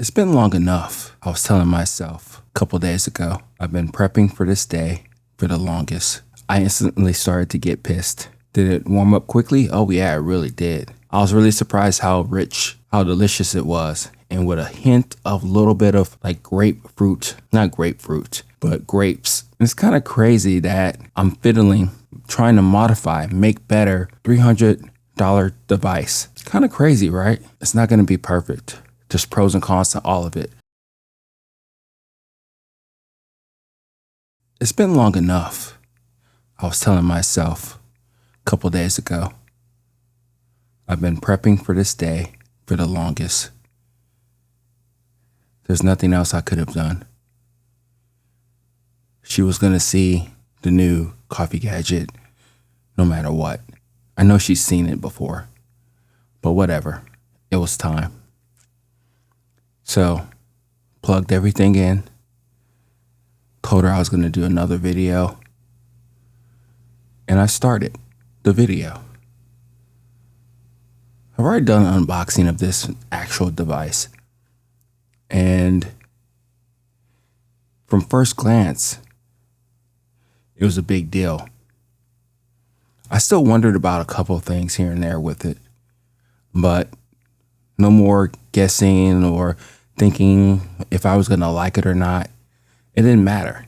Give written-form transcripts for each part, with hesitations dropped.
It's been long enough, I was telling myself a couple days ago. I've been prepping for this day for the longest. I instantly started to get pissed. Did it warm up quickly? Oh yeah, it really did. I was really surprised how rich, how delicious it was. And with a hint of a little bit of like grapefruit, not grapefruit, but grapes. It's kind of crazy that I'm fiddling, trying to modify, make better $300 device. It's kind of crazy, right? It's not going to be perfect. There's pros and cons to all of it. It's been long enough, I was telling myself a couple days ago. I've been prepping for this day for the longest. There's nothing else I could have done. She was going to see the new coffee gadget no matter what. I know she's seen it before, but whatever. It was time. So, plugged everything in, told her I was going to do another video, and I started the video. I've already done an unboxing of this actual device, and from first glance, it was a big deal. I still wondered about a couple of things here and there with it, but no more guessing or thinking if I was going to like it or not. It didn't matter.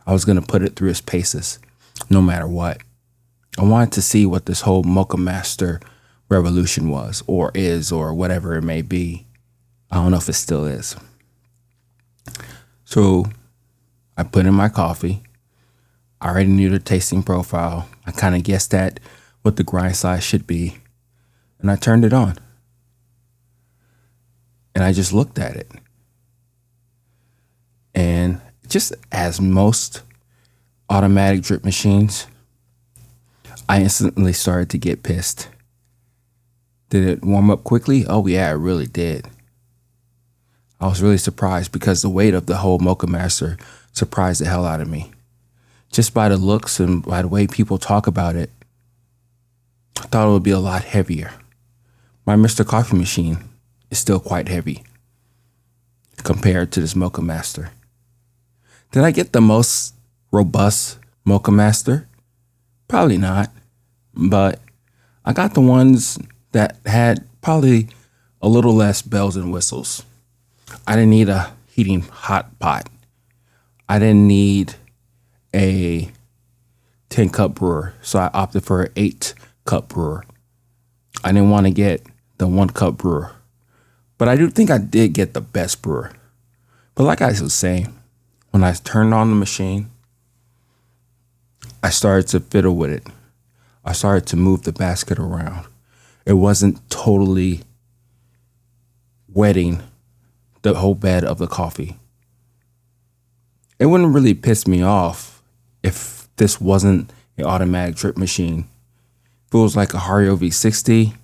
I was going to put it through its paces, no matter what. I wanted to see what this whole Moccamaster revolution was, or is, or whatever it may be. I don't know if it still is. So I put in my coffee. I already knew the tasting profile. I kind of guessed at what the grind size should be. And I turned it on. And I just looked at it. And just as most automatic drip machines, I instantly started to get pissed. Did it warm up quickly? Oh yeah, it really did. I was really surprised because the weight of the whole Moccamaster surprised the hell out of me. Just by the looks and by the way people talk about it, I thought it would be a lot heavier. My Mr. Coffee machine is still quite heavy compared to this Moccamaster. Did I get the most robust Moccamaster? Probably not, but I got the ones that had probably a little less bells and whistles. I didn't need a heating hot pot. I didn't need a 10-cup brewer, so I opted for an 8-cup brewer. I didn't want to get the 1-cup brewer, but I do think I did get the best brewer. But like I was saying, when I turned on the machine, I started to fiddle with it. I started to move the basket around. It wasn't totally wetting the whole bed of the coffee. It wouldn't really piss me off if this wasn't an automatic drip machine. If it was like a Hario V60,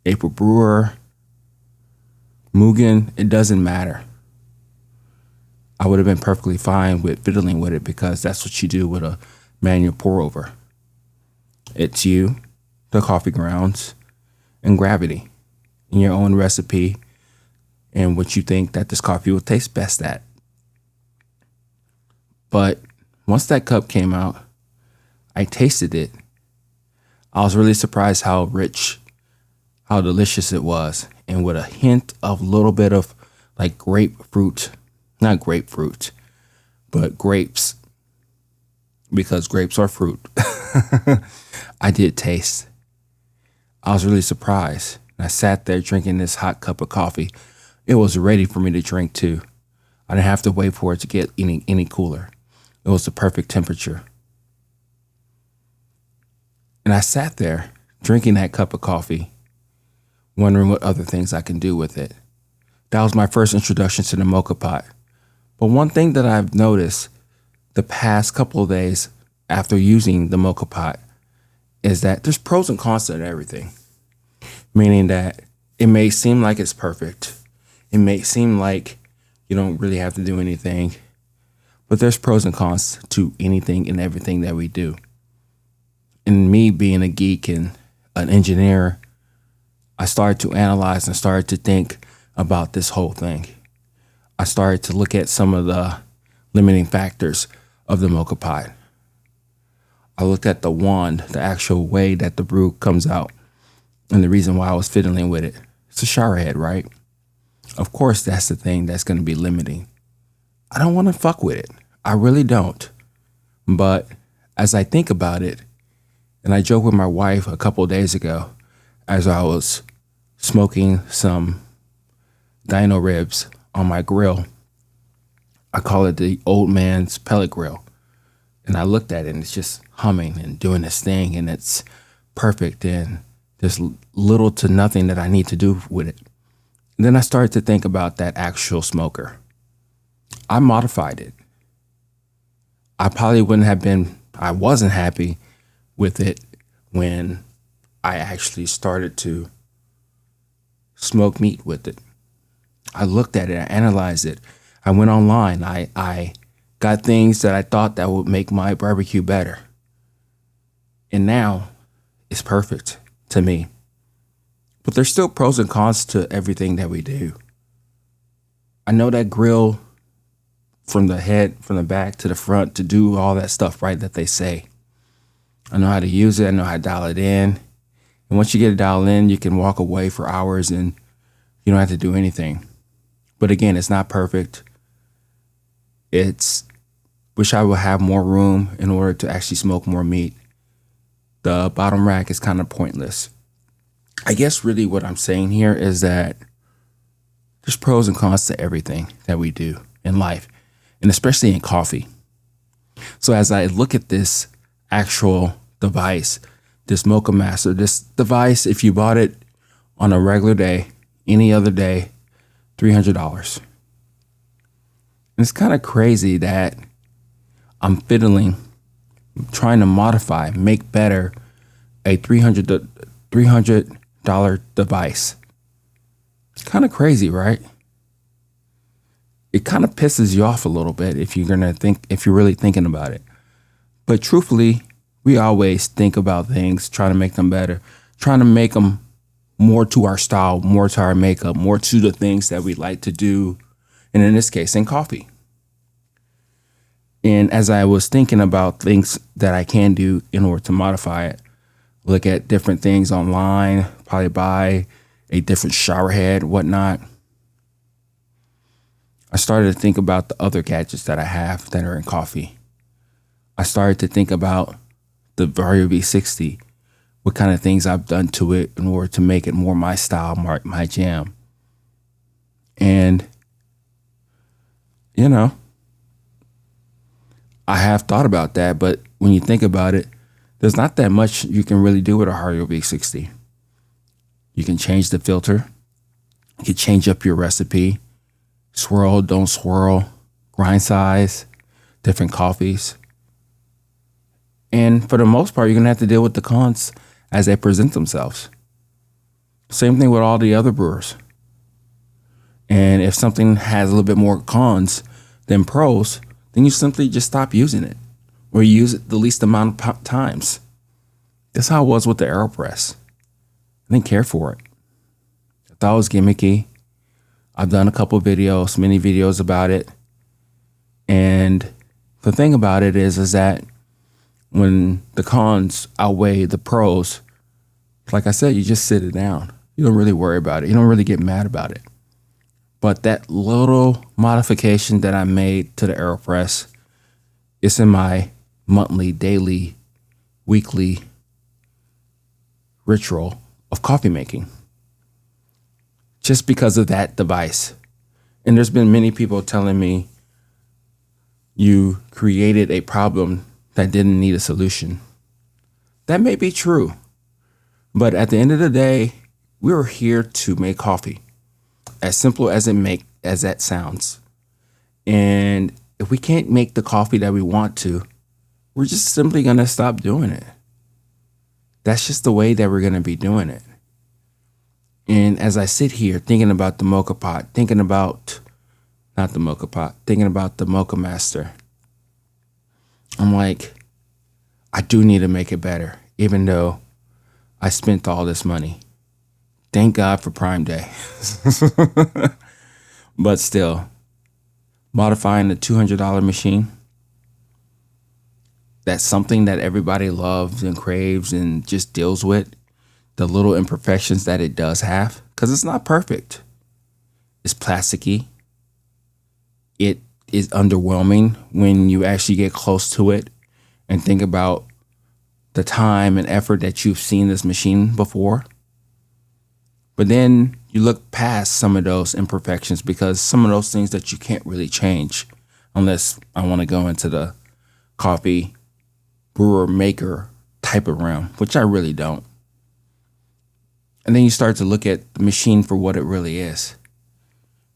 April Brewer, Mugen, it doesn't matter. I would have been perfectly fine with fiddling with it because that's what you do with a manual pour over. It's you, the coffee grounds, and gravity in your own recipe and what you think that this coffee will taste best at. But once that cup came out, I tasted it. I was really surprised how rich, how delicious it was. And with a hint of a little bit of like grapefruit, not grapefruit, but grapes, because grapes are fruit. I did taste. I was really surprised. And I sat there drinking this hot cup of coffee. It was ready for me to drink too. I didn't have to wait for it to get any cooler. It was the perfect temperature. And I sat there drinking that cup of coffee, wondering what other things I can do with it. That was my first introduction to the mocha pot. But one thing that I've noticed the past couple of days after using the mocha pot is that there's pros and cons to everything. Meaning that it may seem like it's perfect. It may seem like you don't really have to do anything. But there's pros and cons to anything and everything that we do. And me being a geek and an engineer, I started to analyze and started to think about this whole thing. I started to look at some of the limiting factors of the mocha pot. I looked at the wand, the actual way that the brew comes out, and the reason why I was fiddling with it. It's a shower head, right? Of course, that's the thing that's going to be limiting. I don't want to fuck with it. I really don't. But as I think about it, and I joked with my wife a couple of days ago as I was smoking some dino ribs on my grill. I call it the old man's pellet grill. And I looked at it and it's just humming and doing its thing and it's perfect and there's little to nothing that I need to do with it. And then I started to think about that actual smoker. I modified it. I probably I wasn't happy with it when I actually started to smoke meat with it. I looked at it, I analyzed it. I went online. I got things that I thought that would make my barbecue better. And now it's perfect to me. But there's still pros and cons to everything that we do. I know that grill from the head, from the back to the front to do all that stuff, right, that they say. I know how to use it. I know how to dial it in. And once you get it dialed in, you can walk away for hours and you don't have to do anything. But again, it's not perfect. Wish I would have more room in order to actually smoke more meat. The bottom rack is kind of pointless. I guess really what I'm saying here is that there's pros and cons to everything that we do in life, and especially in coffee. So as I look at this actual device, this Moccamaster, this device, if you bought it on a regular day, any other day, $300. And it's kind of crazy that I'm fiddling, trying to modify, make better a $300 device. It's kind of crazy, right? It kind of pisses you off a little bit if you're really thinking about it. But truthfully, we always think about things, trying to make them better, trying to make them more to our style, more to our makeup, more to the things that we like to do. And in this case, in coffee. And as I was thinking about things that I can do in order to modify it, look at different things online, probably buy a different shower head, whatnot. I started to think about the other gadgets that I have that are in coffee. I started to think about the Vario V60, what kind of things I've done to it in order to make it more my style, my jam. And, I have thought about that, but when you think about it, there's not that much you can really do with a Vario V60. You can change the filter. You can change up your recipe. Swirl, don't swirl, grind size, different coffees. And for the most part, you're going to have to deal with the cons as they present themselves. Same thing with all the other brewers. And if something has a little bit more cons than pros, then you simply just stop using it or you use it the least amount of times. That's how it was with the AeroPress. I didn't care for it. I thought it was gimmicky. I've done a couple videos, many videos about it. And the thing about it is that when the cons outweigh the pros, like I said, you just sit it down. You don't really worry about it. You don't really get mad about it. But that little modification that I made to the AeroPress is in my monthly, daily, weekly ritual of coffee making. Just because of that device. And there's been many people telling me you created a problem that didn't need a solution. That may be true. But at the end of the day, we're here to make coffee. As simple as that sounds. And if we can't make the coffee that we want to, we're just simply going to stop doing it. That's just the way that we're going to be doing it. And as I sit here thinking about the mocha pot, thinking about the Moccamaster, I'm like, I do need to make it better, even though I spent all this money. Thank God for Prime Day. But still, modifying the $200 machine. That's something that everybody loves and craves and just deals with. The little imperfections that it does have, because it's not perfect. It's plasticky. It is underwhelming when you actually get close to it and think about the time and effort that you've seen this machine before. But then you look past some of those imperfections, because some of those things that you can't really change unless I want to go into the coffee brewer maker type of realm, which I really don't. And then you start to look at the machine for what it really is.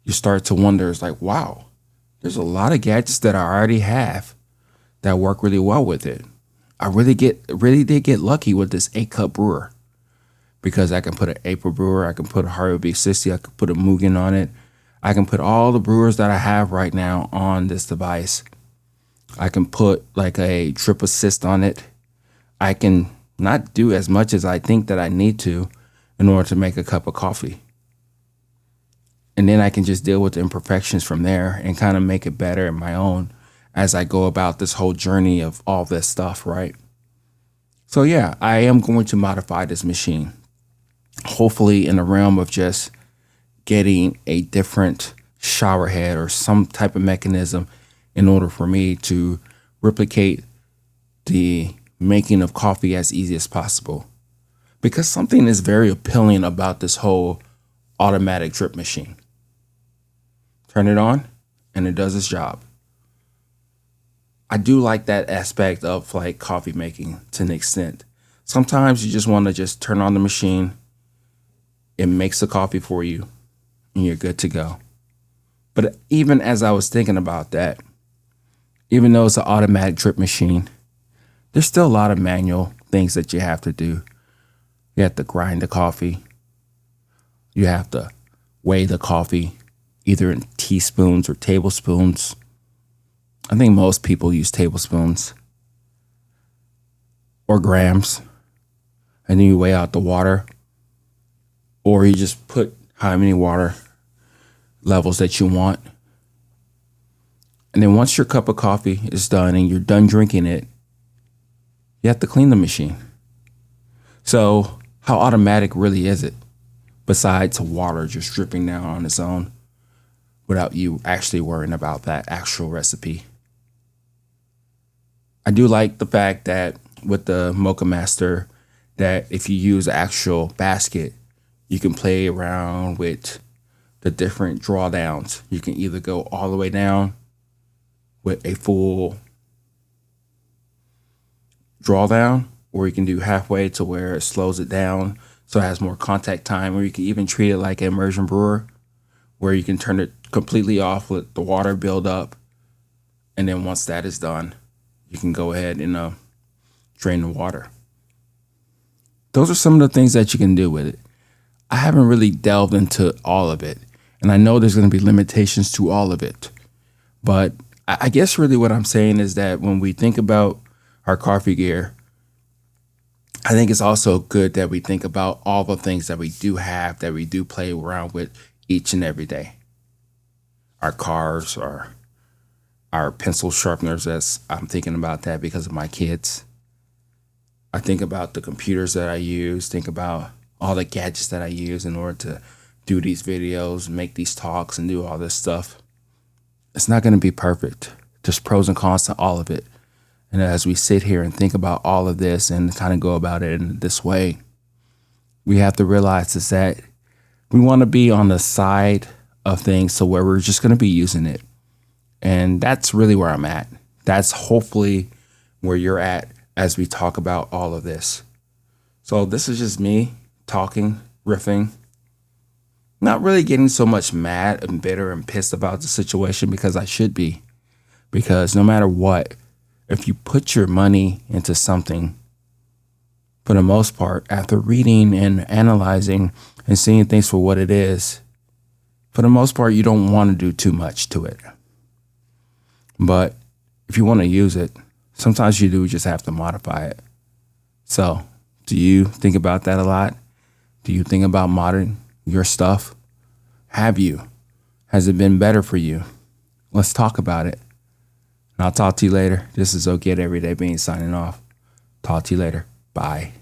You start to wonder, it's like, wow, there's a lot of gadgets that I already have that work really well with it. I really did get lucky with this 8-cup brewer, because I can put an April brewer, I can put a Harvey B60, I can put a Mugen on it. I can put all the brewers that I have right now on this device. I can put like a drip assist on it. I can not do as much as I think that I need to in order to make a cup of coffee. And then I can just deal with the imperfections from there and kind of make it better in my own as I go about this whole journey of all this stuff, right? So yeah, I am going to modify this machine. Hopefully in the realm of just getting a different shower head or some type of mechanism in order for me to replicate the making of coffee as easy as possible. Because something is very appealing about this whole automatic drip machine. Turn it on and it does its job. I do like that aspect of like coffee making to an extent. Sometimes you just want to just turn on the machine. It makes the coffee for you and you're good to go. But even as I was thinking about that, even though it's an automatic drip machine, there's still a lot of manual things that you have to do. You have to grind the coffee. You have to weigh the coffee, either in teaspoons or tablespoons. I think most people use tablespoons or grams. And then you weigh out the water, or you just put how many water levels that you want. And then once your cup of coffee is done and you're done drinking it, you have to clean the machine. So how automatic really is it? Besides water just dripping down on its own without you actually worrying about that actual recipe. I do like the fact that with the Moccamaster, that if you use an actual basket, you can play around with the different drawdowns. You can either go all the way down with a full drawdown, or you can do halfway to where it slows it down so it has more contact time, or you can even treat it like an immersion brewer where you can turn it completely off, let the water build up, and then once that is done, you can go ahead and drain the water. Those are some of the things that you can do with it. I haven't really delved into all of it, and I know there's going to be limitations to all of it, but I guess really what I'm saying is that when we think about our coffee gear, I think it's also good that we think about all the things that we do have, that we do play around with each and every day. Our cars, our pencil sharpeners, as I'm thinking about that because of my kids. I think about the computers that I use, think about all the gadgets that I use in order to do these videos, make these talks, and do all this stuff. It's not going to be perfect. There's pros and cons to all of it. And as we sit here and think about all of this and kind of go about it in this way, we have to realize is that we want to be on the side of things so where we're just going to be using it. And that's really where I'm at. That's hopefully where you're at as we talk about all of this. So this is just me talking, riffing, not really getting so much mad and bitter and pissed about the situation, because I should be. Because no matter what, if you put your money into something, for the most part, after reading and analyzing and seeing things for what it is, for the most part, you don't want to do too much to it. But if you want to use it, sometimes you do just have to modify it. So do you think about that a lot? Do you think about modding your stuff? Have you? Has it been better for you? Let's talk about it. And I'll talk to you later. This is OK at Everyday Beans signing off. Talk to you later. Bye.